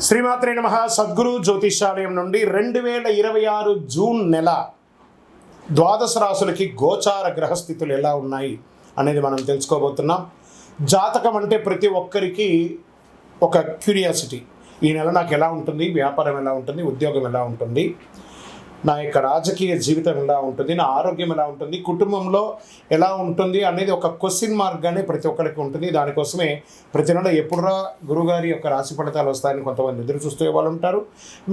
శ్రీమాత్రే నమః. సద్గురు జ్యోతిషాలయం నుండి 2026 జూన్ నెల ద్వాదశ రాశులకి గోచార గ్రహస్థితులు ఎలా ఉన్నాయి అనేది మనం తెలుసుకోబోతున్నాం. జాతకం అంటే ప్రతి ఒక్కరికి ఒక క్యూరియాసిటీ. ఈ నెల నాకు ఎలా ఉంటుంది, వ్యాపారం ఎలా ఉంటుంది, ఉద్యోగం ఎలా ఉంటుంది, నా యొక్క రాజకీయ జీవితం ఎలా ఉంటుంది, నా ఆరోగ్యం ఎలా ఉంటుంది, కుటుంబంలో ఎలా ఉంటుంది అనేది ఒక క్వశ్చన్ మార్క్గానే ప్రతి ఒక్కరికి ఉంటుంది. దానికోసమే ప్రతి నెల ఎప్పుడురా గురుగారి యొక్క రాశి ఫలితాలు వస్తాయని కొంతమంది ఎదురు చూసే వాళ్ళు ఉంటారు.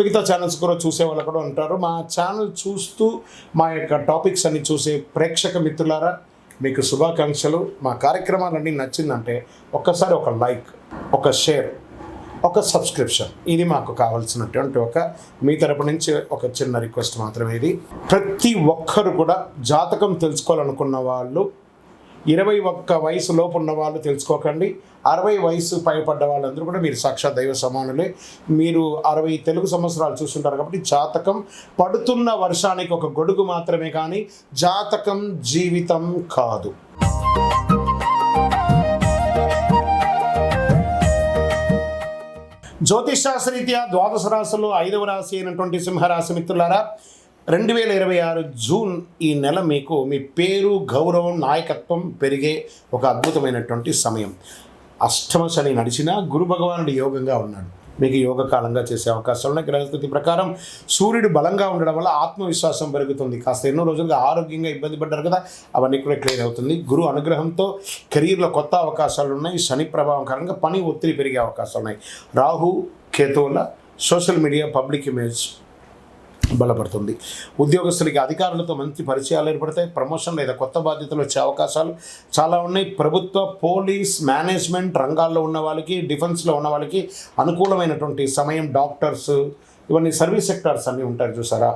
మిగతా ఛానల్స్ కూడా చూసే వాళ్ళు కూడా ఉంటారు. మా ఛానల్ చూస్తూ మా యొక్క టాపిక్స్ అన్ని చూసే ప్రేక్షక మిత్రులారా, మీకు శుభాకాంక్షలు. మా కార్యక్రమాలన్నీ నచ్చిందంటే ఒక్కసారి ఒక లైక్, ఒక షేర్, ఒక సబ్స్క్రిప్షన్, ఇది మాకు కావాల్సినటువంటి మీ తరపు నుంచి ఒక చిన్న రిక్వెస్ట్ మాత్రమే. ఇది ప్రతి ఒక్కరు కూడా జాతకం తెలుసుకోవాలనుకున్న వాళ్ళు 21 వయసు లోపు ఉన్న వాళ్ళు తెలుసుకోకండి. 60 వయసు పైపడ్డ వాళ్ళందరూ కూడా మీరు సాక్షాత్ దైవ సమానులే. మీరు 60 తెలుగు సంవత్సరాలు చూస్తుంటారు కాబట్టి జాతకం పడుతున్న వర్షానికి ఒక గొడుగు మాత్రమే, కానీ జాతకం జీవితం కాదు. జ్యోతిషాస్త్రరీత్యా ద్వాదశ రాశులు 5వ రాశి అయినటువంటి సింహరాశి మిత్రులారా, 2026 జూన్ ఈ నెల మీకు మీ పేరు, గౌరవం, నాయకత్వం పెరిగే ఒక అద్భుతమైనటువంటి సమయం. అష్టమ శని నడిచినా గురు భగవానుడు యోగంగా ఉన్నాడు. మీకు యోగ కాలంగా చేసే అవకాశాలు ఉన్నాయి. గ్రహస్థితి ప్రకారం సూర్యుడు బలంగా ఉండడం వల్ల ఆత్మవిశ్వాసం పెరుగుతుంది. కాస్త ఎన్నో రోజులుగా ఆరోగ్యంగా ఇబ్బంది పడ్డారు కదా, అవన్నీ కూడా క్లియర్ అవుతుంది. గురు అనుగ్రహంతో కెరీర్లో కొత్త అవకాశాలు ఉన్నాయి. శని ప్రభావం కారణంగా పని ఒత్తిడి పెరిగే అవకాశాలు ఉన్నాయి. రాహు కేతువుల సోషల్ మీడియా పబ్లిక్ ఇమేజ్ బలపడుతుంది. ఉద్యోగస్తులకి అధికారులతో మంచి పరిచయాలు ఏర్పడతాయి. ప్రమోషన్ లేదా కొత్త బాధ్యతలు వచ్చే అవకాశాలు చాలా ఉన్నాయి. ప్రభుత్వ, పోలీస్, మేనేజ్మెంట్ రంగాల్లో ఉన్న వాళ్ళకి, డిఫెన్స్లో ఉన్న వాళ్ళకి అనుకూలమైనటువంటి సమయం. డాక్టర్స్, ఇవన్నీ సర్వీస్ సెక్టార్స్ అన్నీ ఉంటారు చూసారా,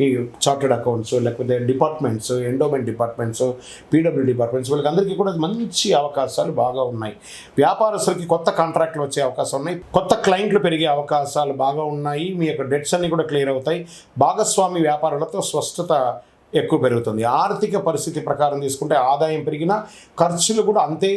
ఈ చార్టెడ్ అకౌంట్స్, లేకపోతే departments, endowment departments, PW departments, వీళ్ళకి అందరికీ కూడా మంచి అవకాశాలు బాగా ఉన్నాయి. వ్యాపారస్తులకి కొత్త కాంట్రాక్ట్లు వచ్చే అవకాశం ఉన్నాయి. కొత్త క్లయింట్లు పెరిగే అవకాశాలు బాగా ఉన్నాయి. మీ యొక్క డెట్స్ అన్నీ కూడా క్లియర్ అవుతాయి. భాగస్వామి వ్యాపారాలతో స్పష్టత ఎక్కువ పెరుగుతుంది. ఆర్థిక పరిస్థితి ప్రకారం తీసుకుంటే ఆదాయం పెరిగినా ఖర్చులు కూడా అంతే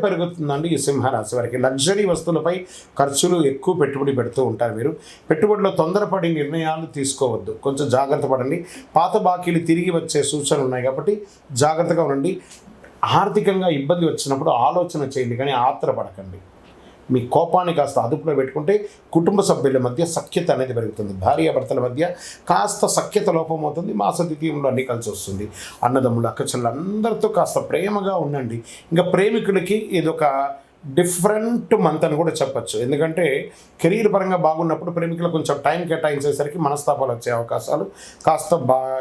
పెరుగుతుందండి. ఈ సింహరాశి వారికి లగ్జరీ వస్తువులపై ఖర్చులు ఎక్కువ పెట్టుబడి పెడుతూ ఉంటారు. మీరు పెట్టుబడిలో తొందరపడి నిర్ణయాలు తీసుకోవద్దు, కొంచెం జాగ్రత్త పడండి. పాత బాకీలు తిరిగి వచ్చే సూచనలు ఉన్నాయి కాబట్టి జాగ్రత్తగా ఉండండి. ఆర్థికంగా ఇబ్బంది వచ్చినప్పుడు ఆలోచన చేయండి, కానీ ఆత్రపడకండి. మీ కోపాన్ని కాస్త అదుపులో పెట్టుకుంటే కుటుంబ సభ్యుల మధ్య సఖ్యత అనేది పెరుగుతుంది. భార్యాభర్తల మధ్య కాస్త సఖ్యత లోపం అవుతుంది. మాస ద్వితీయంలో అన్ని కలిసి వస్తుంది. అన్నదమ్ములు, అక్కచెల్లెలు అందరితో కాస్త ప్రేమగా ఉండండి. ఇంకా ప్రేమికులకి ఇదొక డిఫరెంట్ మంత్ అని కూడా చెప్పచ్చు. ఎందుకంటే కెరీర్ పరంగా బాగున్నప్పుడు ప్రేమికులు కొంచెం టైం కేటాయించేసరికి మనస్తాపాలు వచ్చే అవకాశాలు కాస్త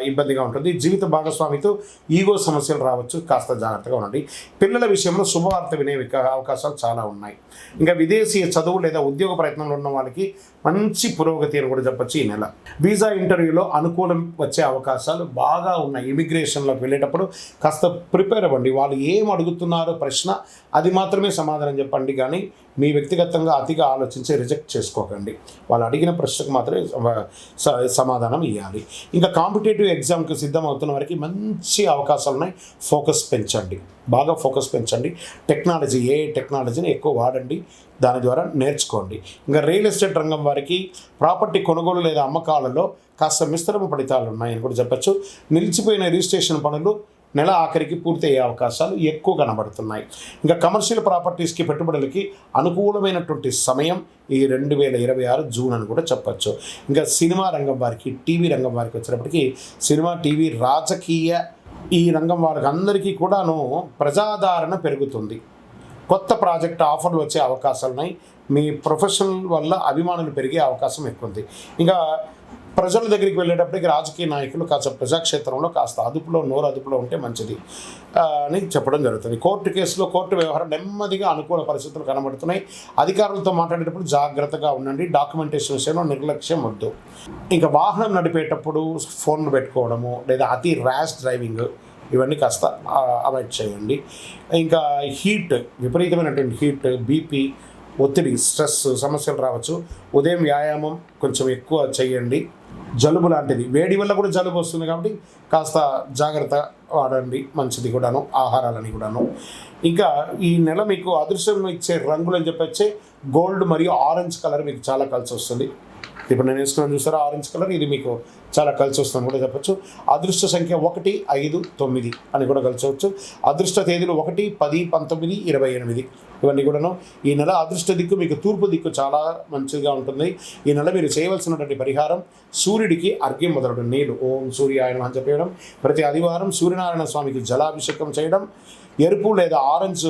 ఇబ్బందిగా ఉంటుంది. జీవిత భాగస్వామితో ఈగో సమస్యలు రావచ్చు, కాస్త జాగ్రత్తగా ఉండండి. పిల్లల విషయంలో శుభవార్త వినే అవకాశాలు చాలా ఉన్నాయి. ఇంకా విదేశీయ చదువు లేదా ఉద్యోగ ప్రయత్నంలో ఉన్న వాళ్ళకి మంచి పురోగతి అని కూడా చెప్పచ్చు. ఈ నెల వీసా ఇంటర్వ్యూలో అనుకూలం వచ్చే అవకాశాలు బాగా ఉన్నాయి. ఇమిగ్రేషన్లోకి వెళ్ళేటప్పుడు కాస్త ప్రిపేర్ అవ్వండి. వాళ్ళు ఏం అడుగుతున్నారో ప్రశ్న అది మాత్రమే సమాధానం చెప్పండి, కానీ మీ వ్యక్తిగతంగా అతిగా ఆలోచించి రిజెక్ట్ చేసుకోకండి. వాళ్ళు అడిగిన ప్రశ్నకు మాత్రమే సమాధానం ఇవ్వాలి. ఇంకా కాంపిటేటివ్ ఎగ్జామ్కి సిద్ధం అవుతున్న వారికి మంచి అవకాశాలు ఉన్నాయి. ఫోకస్ పెంచండి, బాగా ఫోకస్ పెంచండి. టెక్నాలజీ, ఏ టెక్నాలజీని ఎక్కువ వాడండి, దాని ద్వారా నేర్చుకోండి. ఇంకా రియల్ ఎస్టేట్ రంగం వారికి ప్రాపర్టీ కొనుగోలు లేదా అమ్మకాలలో కాస్త మిశ్రమ ఫలితాలు ఉన్నాయని కూడా చెప్పచ్చు. నిలిచిపోయిన రిజిస్ట్రేషన్ పనులు నెల ఆఖరికి పూర్తయ్యే అవకాశాలు ఎక్కువ కనబడుతున్నాయి. ఇంకా కమర్షియల్ ప్రాపర్టీస్కి పెట్టుబడులకి అనుకూలమైనటువంటి సమయం ఈ 2026 జూన్ అని కూడా చెప్పచ్చు. ఇంకా సినిమా రంగం వారికి, టీవీ రంగం వారికి వచ్చేటప్పటికి సినిమా, టీవీ, రాజకీయ ఈ రంగం వారికి అందరికీ కూడాను ప్రజాదరణ పెరుగుతుంది. కొత్త ప్రాజెక్ట్ ఆఫర్లు వచ్చే అవకాశాలు ఉన్నాయి. మీ ప్రొఫెషనల్ వల్ల అభిమానులు పెరిగే అవకాశం ఎక్కువ ఉంది. ఇంకా ప్రజల దగ్గరికి వెళ్ళేటప్పటికి రాజకీయ నాయకులు కాస్త ప్రజాక్షేత్రంలో కాస్త నోరు అదుపులో ఉంటే మంచిది అని చెప్పడం జరుగుతుంది. కోర్టు కేసులో కోర్టు వ్యవహారం నెమ్మదిగా అనుకూల పరిస్థితులు కనబడుతున్నాయి. అధికారులతో మాట్లాడేటప్పుడు జాగ్రత్తగా ఉండండి. డాక్యుమెంటేషన్ విషయంలో నిర్లక్ష్యం వద్దు. ఇంకా వాహనం నడిపేటప్పుడు ఫోన్లు పెట్టుకోవడము లేదా అతి ర్యాష్ డ్రైవింగ్, ఇవన్నీ కాస్త అవాయిడ్ చేయండి. ఇంకా హీట్, విపరీతమైనటువంటి హీట్, బీపీ, ఒత్తిడి, స్ట్రెస్ సమస్యలు రావచ్చు. ఉదయం వ్యాయామం కొంచెం ఎక్కువ చేయండి. జలుబు లాంటిది, వేడి వల్ల కూడా జలుబు వస్తుంది కాబట్టి కాస్త జాగ్రత్త వాడండి, మంచిది కూడాను ఆహారాలని కూడాను. ఇంకా ఈ నెల మీకు అదృష్టం ఇచ్చే రంగులు అని చెప్పొచ్చే గోల్డ్ మరియు ఆరెంజ్ కలర్ మీకు చాలా కలిసి వస్తుంది. ఇప్పుడు నేను వేసుకున్నాను చూసారా ఆరెంజ్ కలర్, ఇది మీకు చాలా కలిసి వస్తుంది కూడా చెప్పచ్చు. అదృష్ట సంఖ్య 1, 5, 9 అని కూడా కలిసవచ్చు. అదృష్ట తేదీలు 1, 10, 19, 28 ఇవన్నీ కూడాను. ఈ నెల అదృష్ట దిక్కు మీకు తూర్పు దిక్కు చాలా మంచిగా ఉంటుంది. ఈ నెల మీరు చేయవలసినటువంటి పరిహారం సూర్యుడికి అర్ఘ్యం మొదలడు నీళ్ళు ఓం సూర్యాయ నమః అని చెప్పేయడం, ప్రతి ఆదివారం సూర్యనారాయణ స్వామికి జలాభిషేకం చేయడం, ఎరుపు లేదా ఆరెంజ్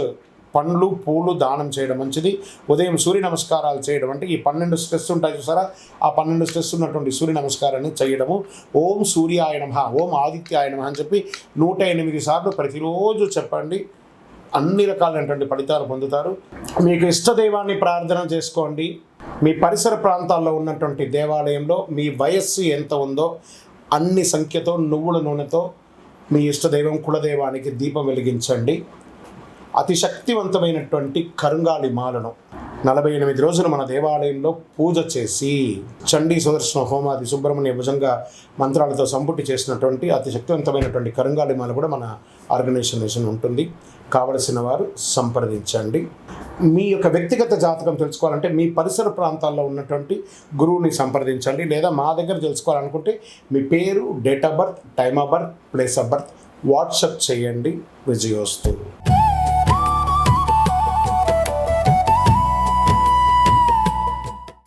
పండ్లు పూలు దానం చేయడం మంచిది. ఉదయం సూర్య నమస్కారాలు చేయడం, అంటే ఈ 12 స్ట్రెస్ ఉంటాయి చూసారా, ఆ 12 స్ట్రెస్ ఉన్నటువంటి సూర్య నమస్కారాన్ని చేయడము. ఓం సూర్యాయ నమః, ఓం ఆదిత్యాయ నమః అని చెప్పి 108 సార్లు ప్రతిరోజు చెప్పండి. అన్ని రకాలైనటువంటి ఫలితాలు పొందుతారు. మీకు ఇష్టదైవాన్ని ప్రార్థన చేసుకోండి. మీ పరిసర ప్రాంతాల్లో ఉన్నటువంటి దేవాలయంలో మీ వయస్సు ఎంత ఉందో అన్ని సంఖ్యతో నువ్వుల నూనెతో మీ ఇష్టదైవం కులదైవానికి దీపం వెలిగించండి. అతి శక్తివంతమైనటువంటి కరుంగాలి మాలను 48 రోజులు మన దేవాలయంలో పూజ చేసి చండీ సుదర్శన హోమాది సుబ్రహ్మణ్య భుజంగ మంత్రాలతో సంపుటి చేసినటువంటి అతి శక్తివంతమైనటువంటి కరుంగాలి మాల కూడా మన ఆర్గనైజేషన్ ఉంటుంది. కావలసిన వారు సంప్రదించండి. మీ యొక్క వ్యక్తిగత జాతకం తెలుసుకోవాలంటే మీ పరిసర ప్రాంతాల్లో ఉన్నటువంటి గురువుని సంప్రదించండి. లేదా మా దగ్గర తెలుసుకోవాలనుకుంటే మీ పేరు, date of birth, time of birth, place of birth WhatsApp చేయండి. విజయోస్తు.